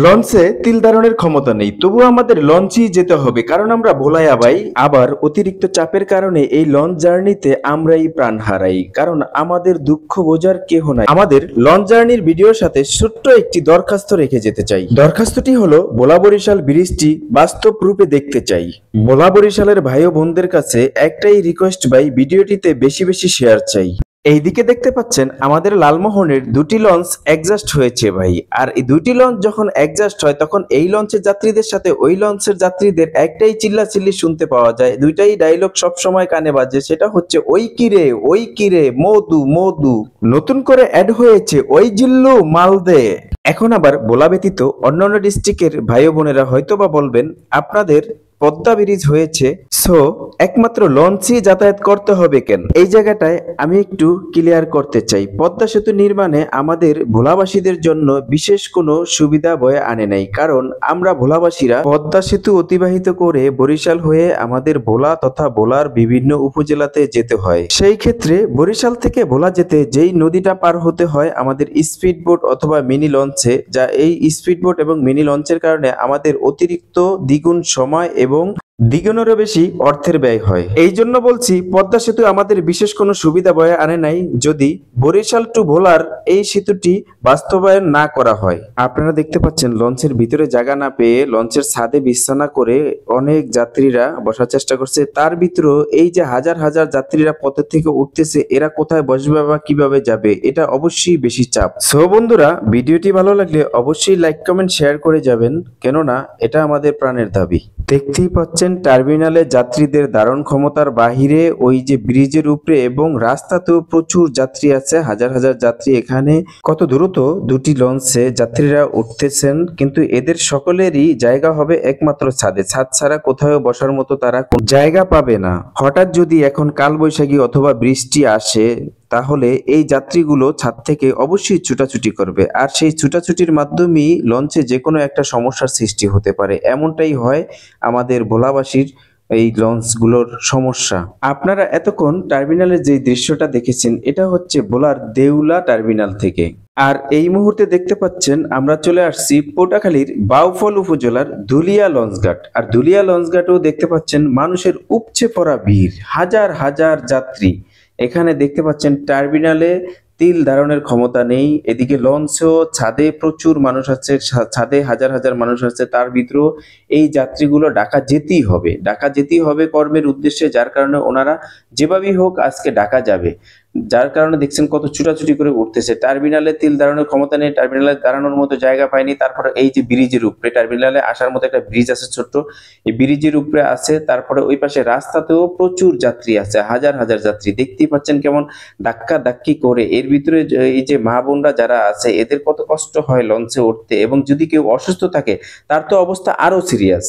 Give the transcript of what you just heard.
লঞ্চে তিল ধারণের ক্ষমতা নেই, তবুও আমাদের লঞ্চেই যেতে হবে, কারণ আমরা ভোলাইয়া ভাই। আবার অতিরিক্ত চাপের কারণে এই লঞ্চ জার্নিতে আমরাই প্রাণ হারাই, কারণ আমাদের দুঃখ বোঝার কেহ নাই। আমাদের লঞ্চ জার্নির ভিডিওর সাথে ছোট্ট একটি দরখাস্ত রেখে যেতে চাই। দরখাস্তটি হলো ভোলা বরিশাল ব্রিজটি বাস্তব রূপে দেখতে চাই। ভোলা বরিশালের ভাই ও বোনদের কাছে একটাই রিকোয়েস্ট ভাই, ভিডিওটিতে বেশি বেশি শেয়ার চাই। এইদিকে দেখতে পাচ্ছেন আমাদের লালমোহনের দুটি লঞ্চ অ্যাডজাস্ট হয়েছে ভাই। আর এই দুটি লঞ্চ যখন অ্যাডজাস্ট হয় তখন এই লঞ্চের যাত্রীদের সাথে ওই লঞ্চের যাত্রীদের একটাই চিল্লাচিল্লি শুনতে পাওয়া যায়, দুইটাই ডায়লগ সব সময় কানে বাজে, সেটা হচ্ছে ওই কিরে মধু মধু। নতুন করে অ্যাড হয়েছে ওই জিল্লু মালদে। এখন আবার ভোলা ব্যতীত অন্যান্য ডিস্ট্রিক্টের ভাই বোনেরা হয়তোবা বলবেন আপনাদের পদ্মা ব্রিজ হয়েছে, সো একমাত্র লঞ্চে যাতায়াত করতে হবে কেন? এই জায়গাটায় আমি একটু ক্লিয়ার করতে চাই, পদ্মা সেতু নির্মাণে আমাদের ভোলাবাসীদের জন্য বিশেষ কোনো সুবিধা বয়ে আনে নাই, কারণ আমরা ভোলাবাসীরা পদ্মা সেতু অতিবাহিত করে বরিশাল হয়ে আমাদের ভোলা তথা ভোলার বিভিন্ন উপজেলাতে যেতে হয়। সেই ক্ষেত্রে বরিশাল থেকে ভোলা যেতে যেই নদীটা পার হতে হয় আমাদের স্পিড বোট অথবা মিনি লঞ্চে, যা এই স্পিড বোট এবং মিনি লঞ্চের কারণে আমাদের অতিরিক্ত দ্বিগুণ সময় এবং দ্বিগুণেরও বেশি অর্থের ব্যয় হয়। এই জন্য বলছি পদ্মা সেতু আমাদের বিশেষ কোনো সুবিধা বয়ে আনে নাই, যদি বরিশাল টু ভোলার এই সেতুটি বাস্তবায়ন না করা হয়। আপনারা দেখতে পাচ্ছেন লঞ্চের ভিতরে জায়গা না পেয়ে লঞ্চের ছাদে বিছানা করে অনেক যাত্রীরা বসার চেষ্টা করছে, তার ভিতরেও এই যে হাজার হাজার যাত্রীরা পথের থেকে উঠতেছে, এরা কোথায় বসবে বা কিভাবে যাবে, এটা অবশ্যই বেশি চাপ। সো বন্ধুরা, ভিডিওটি ভালো লাগলে অবশ্যই লাইক কমেন্ট শেয়ার করে যাবেন, কেননা এটা আমাদের প্রাণের দাবি। দেখতেই পাচ্ছেন টার্মিনালে যাত্রীদের ধারণ ক্ষমতার বাহিরে ওই যে ব্রিজের উপরে এবং রাস্তাতেও প্রচুর যাত্রী আছে, হাজার হাজার যাত্রী। এখানে কত দ্রুত দুটি লঞ্চে যাত্রীরা উঠতেছেন, কিন্তু এদের সকলেরই জায়গা হবে একমাত্র ছাদে। ছাদ ছাড়া কোথাও বসার মতো তারা জায়গা পাবে না। হঠাৎ যদি এখন কালবৈশাখী অথবা বৃষ্টি আসে, তাহলে এই যাত্রীগুলো ছাদ থেকে অবশ্যই ছুটাছুটি করবে, আর সেই ছুটাছুটির মাধ্যমেই লঞ্চে যে কোনো একটা সমস্যার সৃষ্টি হতে পারে। এমনটাই হয় আমাদের ভোলাবাসীর এই লঞ্চগুলোর সমস্যা। আপনারা এতক্ষণ টার্মিনালের যে দৃশ্যটা দেখেছেন, এটা হচ্ছে ভোলার দেউলা টার্মিনাল থেকে। আর এই মুহূর্তে দেখতে পাচ্ছেন আমরা চলে আসছি পটুয়াখালীর বাউফল উপজেলার ধুলিয়া লঞ্চঘাট। আর ধুলিয়া লঞ্চঘাটেও দেখতে পাচ্ছেন মানুষের উপচে পড়া ভিড়, হাজার হাজার যাত্রী। এখানে দেখতে পাচ্ছেন টার্মিনালে তিল ধারণের ক্ষমতা নেই, এদিকে লঞ্চেও ছাদে প্রচুর মানুষ আছে, ছাদে হাজার হাজার মানুষ আছে, তার ভিতরেও এই যাত্রীগুলো ঢাকা যেতেই হবে কর্মের উদ্দেশ্যে, যার কারণে ওনারা যেভাবেই হোক আজকে ঢাকা যাবে। যার কারণে দেখছেন কত ছুটাছুটি করে উঠতেছে। টার্মিনালে তিল দাঁড়ানোর ক্ষমতা নেই, টার্মিনালে দাঁড়ানোর মতো জায়গা পায়নি। তারপরে এই যে ব্রিজের উপরে, টার্মিনালে আসার মতো একটা ব্রিজ আছে ছোট্ট, এই ব্রিজের উপরে আছে। তারপরে ওই পাশে রাস্তাতেও প্রচুর যাত্রী আছে, হাজার হাজার যাত্রী। দেখতেই পাচ্ছেন কেমন ধাক্কা ধাক্কি করে। এর ভিতরে এই যে মা বোনরা যারা আছে, এদের কত কষ্ট হয় লঞ্চে উঠতে, এবং যদি কেউ অসুস্থ থাকে তার তো অবস্থা আরো সিরিয়াস।